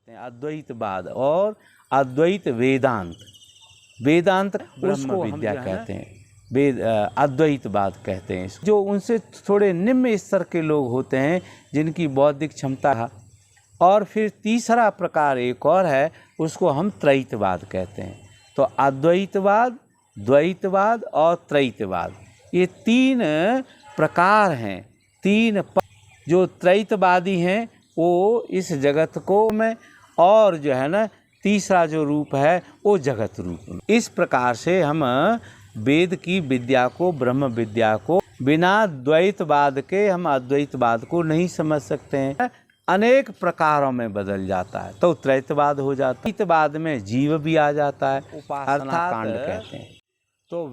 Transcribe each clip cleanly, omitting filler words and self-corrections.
अद्वैतवाद और अद्वैत वेदांत। वेदांत ब्रह्म विद्या कहते हैं, वेद अद्वैतवाद कहते हैं। जो उनसे थोड़े निम्न स्तर के लोग होते हैं जिनकी बौद्धिक क्षमता है। और फिर तीसरा प्रकार एक और है, उसको हम त्रैतवाद कहते हैं। तो अद्वैतवाद, द्वैतवाद और त्रैतवाद, ये तीन प्रकार हैं, तीन जो त्रैतवादी हैं वो इस जगत को में, और जो है ना तीसरा जो रूप है वो जगत रूप में। इस प्रकार से हम वेद की विद्या को, ब्रह्म विद्या को बिना द्वैतवाद के हम अद्वैतवाद को नहीं समझ सकते हैं। अनेक प्रकारों में बदल जाता है तो त्रैतवाद हो जाता है। त्रैतवाद में जीव भी आ जाता है, उपासना कांड कहते हैं। तो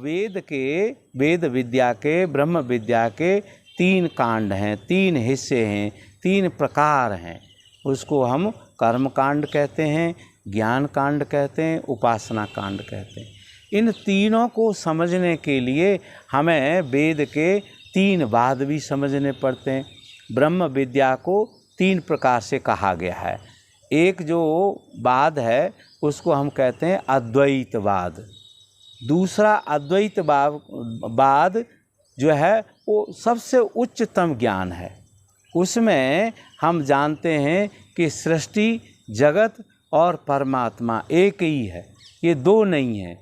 वेद विद्या के, ब्रह्म विद्या के तीन कांड हैं, तीन हिस्से हैं, तीन प्रकार हैं। उसको हम कर्म कांड कहते हैं, ज्ञान कांड कहते हैं, उपासना कांड कहते हैं। इन तीनों को समझने के लिए हमें वेद के तीन वाद भी समझने पड़ते हैं। ब्रह्म विद्या को तीन प्रकार से कहा गया है। एक जो वाद है उसको हम कहते हैं अद्वैतवाद। दूसरा अद्वैतवाद जो है वो सबसे उच्चतम ज्ञान है। उसमें हम जानते हैं कि सृष्टि, जगत और परमात्मा एक ही है, ये दो नहीं है।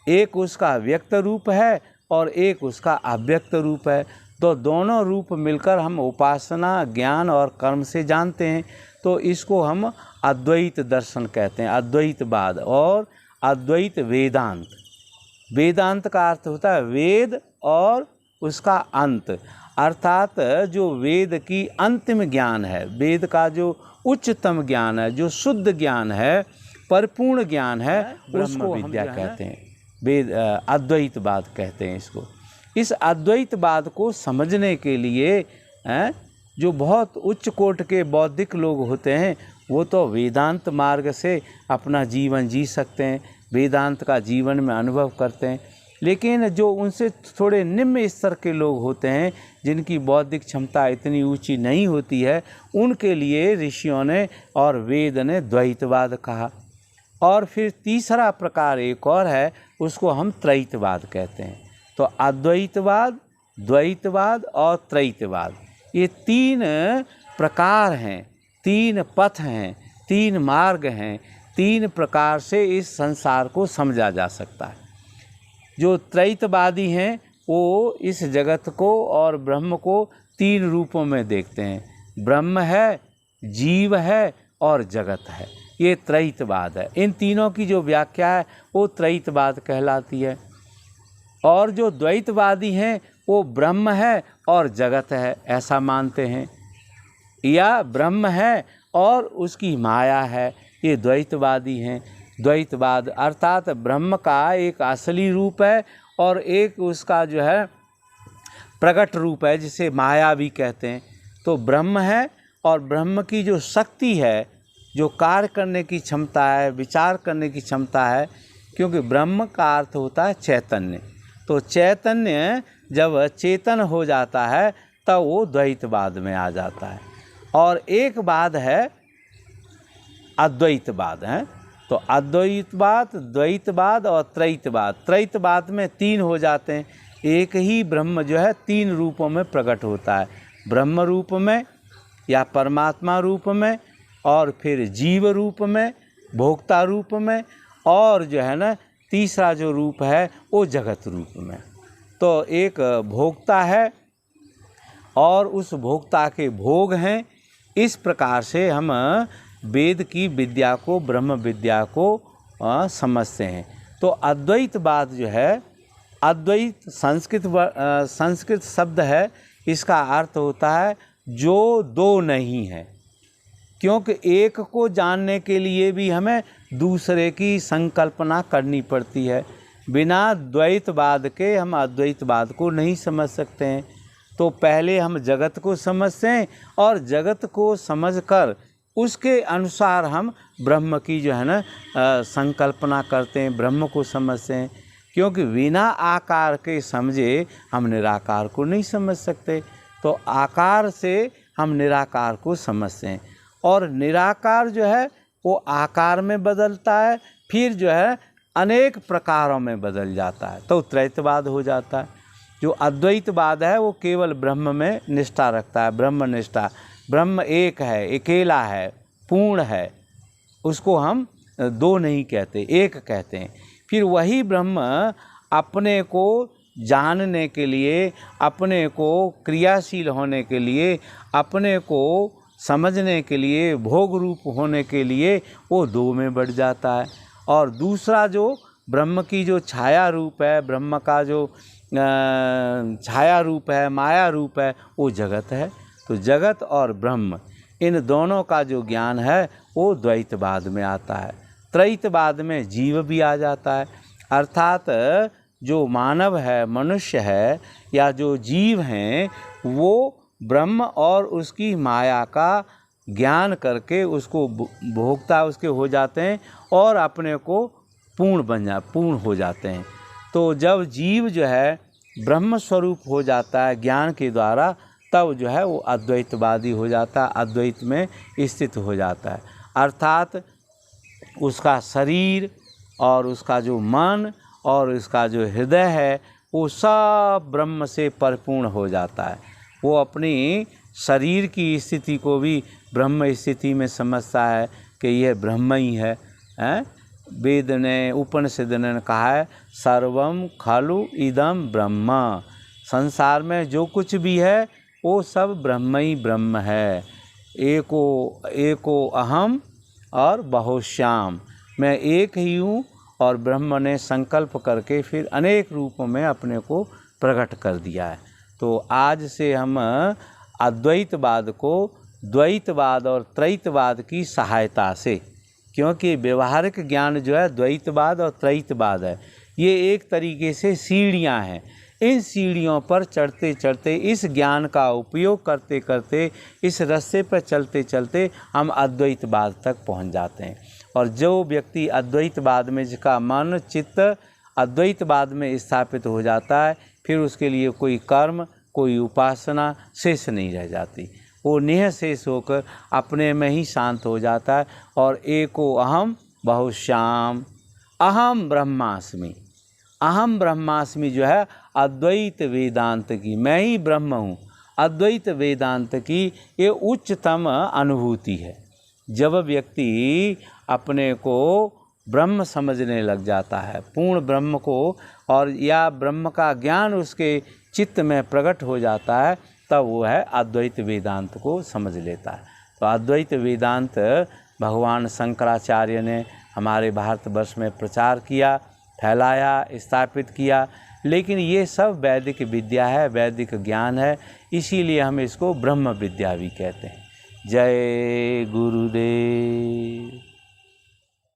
एक उसका व्यक्त रूप है और एक उसका अव्यक्त रूप है। तो दोनों रूप मिलकर हम उपासना, ज्ञान और कर्म से जानते हैं। तो इसको हम अद्वैत दर्शन कहते हैं, अद्वैतवाद और अद्वैत वेदांत। वेदांत का अर्थ होता है वेद और उसका अंत, अर्थात जो वेद की अंतिम ज्ञान है, वेद का जो उच्चतम ज्ञान है, जो शुद्ध ज्ञान है, परिपूर्ण ज्ञान है, ब्रह्म विद्या कहते हैं। वेद अद्वैतवाद कहते हैं इसको। इस अद्वैतवाद को समझने के लिए जो बहुत उच्च कोटि के बौद्धिक लोग होते हैं वो तो वेदांत मार्ग से अपना जीवन जी सकते हैं, वेदांत का जीवन में अनुभव करते हैं। लेकिन जो उनसे थोड़े निम्न स्तर के लोग होते हैं जिनकी बौद्धिक क्षमता इतनी ऊंची नहीं होती है, उनके लिए ऋषियों ने और वेद ने द्वैतवाद कहा। और फिर तीसरा प्रकार एक और है, उसको हम त्रैतवाद कहते हैं। तो अद्वैतवाद, द्वैतवाद और त्रैतवाद, ये तीन प्रकार हैं, तीन पथ हैं, तीन मार्ग हैं। तीन प्रकार से इस संसार को समझा जा सकता है। जो त्रैतवादी हैं वो इस जगत को और ब्रह्म को तीन रूपों में देखते हैं। ब्रह्म है, जीव है और जगत है, ये त्रैतवाद है। इन तीनों की जो व्याख्या है वो त्रैतवाद कहलाती है। और जो द्वैतवादी हैं वो ब्रह्म है और जगत है ऐसा मानते हैं, या ब्रह्म है और उसकी माया है, ये द्वैतवादी हैं। द्वैतवाद अर्थात ब्रह्म का एक असली रूप है और एक उसका जो है प्रकट रूप है जिसे माया भी कहते हैं। तो ब्रह्म है और ब्रह्म की जो शक्ति है, जो कार्य करने की क्षमता है, विचार करने की क्षमता है, क्योंकि ब्रह्म का अर्थ होता है चैतन्य। तो चैतन्य जब चेतन हो जाता है तब वो द्वैतवाद में आ जाता है। और एक बाद है अद्वैतवाद है। तो अद्वैतवाद, द्वैतवाद और त्रैतवाद। त्रैतवाद में तीन हो जाते हैं। एक ही ब्रह्म जो है तीन रूपों में प्रकट होता है, ब्रह्म रूप में या परमात्मा रूप में, और फिर जीव रूप में, भोक्ता रूप में, और जो है ना तीसरा जो रूप है वो जगत रूप में। तो एक भोक्ता है और उस भोक्ता के भोग हैं। इस प्रकार से हम वेद की विद्या को, ब्रह्म विद्या को समझते हैं। तो अद्वैतवाद जो है, अद्वैत संस्कृत शब्द है, इसका अर्थ होता है जो दो नहीं है। क्योंकि एक को जानने के लिए भी हमें दूसरे की संकल्पना करनी पड़ती है। बिना द्वैतवाद के हम अद्वैतवाद को नहीं समझ सकते हैं। तो पहले हम जगत को समझते हैं और जगत को समझकर उसके अनुसार हम ब्रह्म की जो है ना संकल्पना करते हैं, ब्रह्म को समझते हैं। क्योंकि बिना आकार के समझे हम निराकार को नहीं समझ सकते। तो आकार से हम निराकार को समझते हैं। और निराकार जो है वो आकार में बदलता है, फिर जो है अनेक प्रकारों में बदल जाता है, तो त्रैतवाद हो जाता है। जो अद्वैतवाद है वो केवल ब्रह्म में निष्ठा रखता है, ब्रह्म निष्ठा, ब्रह्म एक है, अकेला है, पूर्ण है, उसको हम दो नहीं कहते, एक कहते हैं। फिर वही ब्रह्म अपने को जानने के लिए, अपने को क्रियाशील होने के लिए, अपने को समझने के लिए, भोग रूप होने के लिए वो दो में बढ़ जाता है। और दूसरा जो ब्रह्म की जो छाया रूप है, ब्रह्म का जो छाया रूप है, माया रूप है, वो जगत है। तो जगत और ब्रह्म, इन दोनों का जो ज्ञान है वो द्वैतवाद में आता है। त्रैतवाद में जीव भी आ जाता है, अर्थात जो मानव है, मनुष्य है, या जो जीव हैं, वो ब्रह्म और उसकी माया का ज्ञान करके उसको भोगता उसके हो जाते हैं और अपने को पूर्ण हो जाते हैं। तो जब जीव जो है ब्रह्म स्वरूप हो जाता है ज्ञान के द्वारा, तब जो है वो अद्वैतवादी हो जाता है, अद्वैत में स्थित हो जाता है। अर्थात उसका शरीर और उसका जो मन और उसका जो हृदय है वो सब ब्रह्म से परिपूर्ण हो जाता है। वो अपनी शरीर की स्थिति को भी ब्रह्म स्थिति में समझता है कि यह ब्रह्म ही है। वेद ने, उपनिषद ने कहा है, सर्वम खलु इदम ब्रह्म, संसार में जो कुछ भी है वो सब ब्रह्म ही ब्रह्म है। एको अहम और बहुश्याम, मैं एक ही हूँ। और ब्रह्म ने संकल्प करके फिर अनेक रूपों में अपने को प्रकट कर दिया है। तो आज से हम अद्वैतवाद को द्वैतवाद और त्रैतवाद की सहायता से, क्योंकि व्यवहारिक ज्ञान जो है द्वैतवाद और त्रैतवाद है, ये एक तरीके से सीढ़ियाँ हैं। इन सीढ़ियों पर चढ़ते चढ़ते, इस ज्ञान का उपयोग करते करते, इस रास्ते पर चलते चलते हम अद्वैतवाद तक पहुंच जाते हैं। और जो व्यक्ति अद्वैतवाद में, जिसका मन चित्त अद्वैतवाद में स्थापित हो जाता है, फिर उसके लिए कोई कर्म, कोई उपासना शेष नहीं रह जाती। वो निःशेष होकर अपने में ही शांत हो जाता है। और एको अहम बहुश्याम, अहम ब्रह्मास्मि, अहम ब्रह्मास्मि जो है अद्वैत वेदांत की, मैं ही ब्रह्म हूँ, अद्वैत वेदांत की ये उच्चतम अनुभूति है। जब व्यक्ति अपने को ब्रह्म समझने लग जाता है, पूर्ण ब्रह्म को, और या ब्रह्म का ज्ञान उसके चित्त में प्रकट हो जाता है, तब वो है अद्वैत वेदांत को समझ लेता है। तो अद्वैत वेदांत भगवान शंकराचार्य ने हमारे भारतवर्ष में प्रचार किया, फैलाया, स्थापित किया। लेकिन ये सब वैदिक विद्या है, वैदिक ज्ञान है, इसीलिए हम इसको ब्रह्म विद्या भी कहते हैं। जय गुरुदेव।